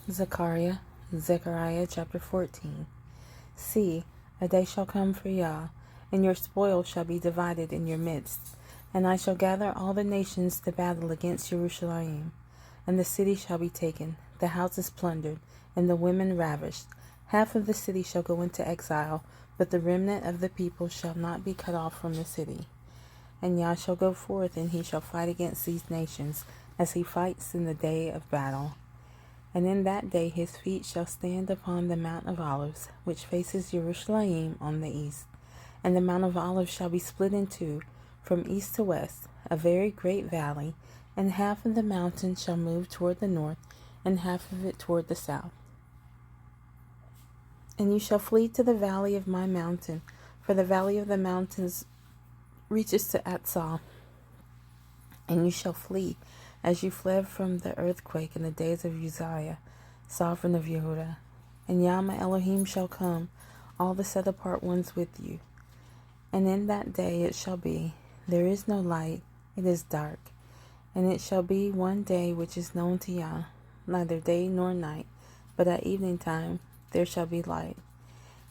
Zechariah chapter 14. See, a day shall come for Yah, and your spoil shall be divided in your midst. And I shall gather all the nations to battle against Jerusalem. And the city shall be taken, the houses plundered, and the women ravished. Half of the city shall go into exile, but the remnant of the people shall not be cut off from the city. And Yah shall go forth, and he shall fight against these nations, as he fights in the day of battle. And in that day his feet shall stand upon the Mount of Olives, which faces Jerusalem on the east. And the Mount of Olives shall be split in two, from east to west, a very great valley, and half of the mountain shall move toward the north, and half of it toward the south. And you shall flee to the valley of my mountain, for the valley of the mountains reaches to Atzal. And you shall flee, as you fled from the earthquake in the days of Uzziah, sovereign of Yehudah. And Yah my Elohim shall come, all the set apart ones with you. And in that day it shall be, there is no light, it is dark. And it shall be one day which is known to Yah, neither day nor night, but at evening time there shall be light.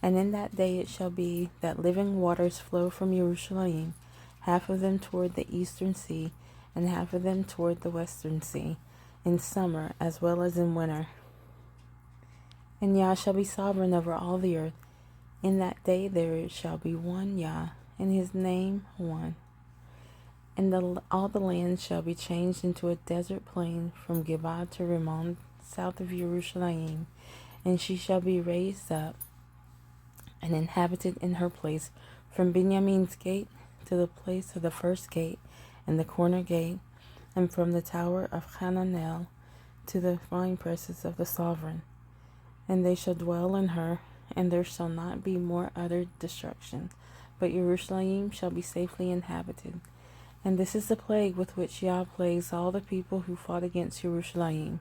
And in that day it shall be that living waters flow from Jerusalem, half of them toward the eastern sea, and half of them toward the western sea, in summer as well as in winter. And Yah shall be sovereign over all the earth. In that day there shall be one Yah, and his name one. And all the land shall be changed into a desert plain from Geba to Rimmon, south of Jerusalem, and she shall be raised up and inhabited in her place, from Benjamin's gate to the place of the first gate, and the corner gate, and from the tower of Hananel to the winepresses of the sovereign. And they shall dwell in her, and there shall not be more utter destruction, but Jerusalem shall be safely inhabited. And this is the plague with which Yah plagues all the people who fought against Jerusalem.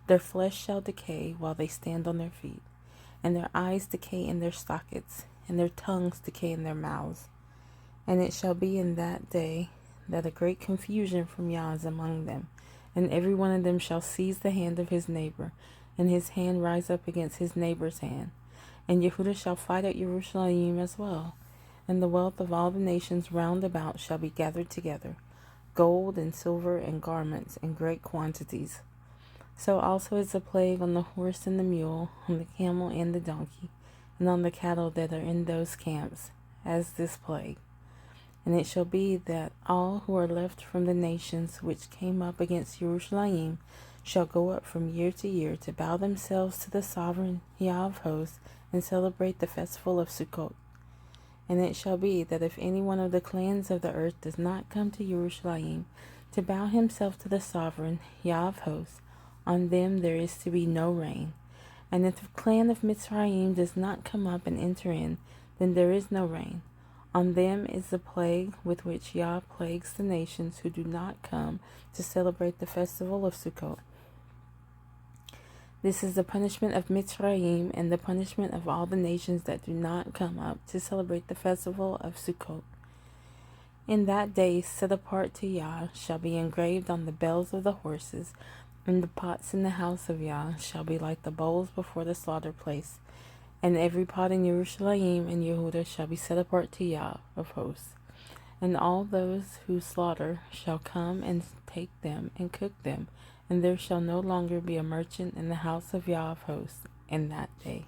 Their flesh shall decay while they stand on their feet, and their eyes decay in their sockets, and their tongues decay in their mouths. And it shall be in that day that a great confusion from Yah is among them, and every one of them shall seize the hand of his neighbor, and his hand rise up against his neighbor's hand. And Yehudah shall fight at Jerusalem as well, and the wealth of all the nations round about shall be gathered together, gold and silver and garments in great quantities. So also is the plague on the horse and the mule, on the camel and the donkey, and on the cattle that are in those camps, as this plague. And it shall be that all who are left from the nations which came up against Jerusalem shall go up from year to year to bow themselves to the sovereign Yah of hosts and celebrate the festival of Sukkot. And it shall be that if any one of the clans of the earth does not come to Jerusalem to bow himself to the sovereign Yah of hosts, on them there is to be no rain. And if the clan of Mitzrayim does not come up and enter in, then there is no rain. On them is the plague with which Yah plagues the nations who do not come to celebrate the festival of Sukkot. This is the punishment of Mitzrayim and the punishment of all the nations that do not come up to celebrate the festival of Sukkot. In that day set apart to Yah shall be engraved on the bells of the horses, and the pots in the house of Yah shall be like the bowls before the slaughter place. And every pot in Jerusalem and Yehudah shall be set apart to Yah of hosts. And all those who slaughter shall come and take them and cook them, and there shall no longer be a merchant in the house of Yah of hosts in that day.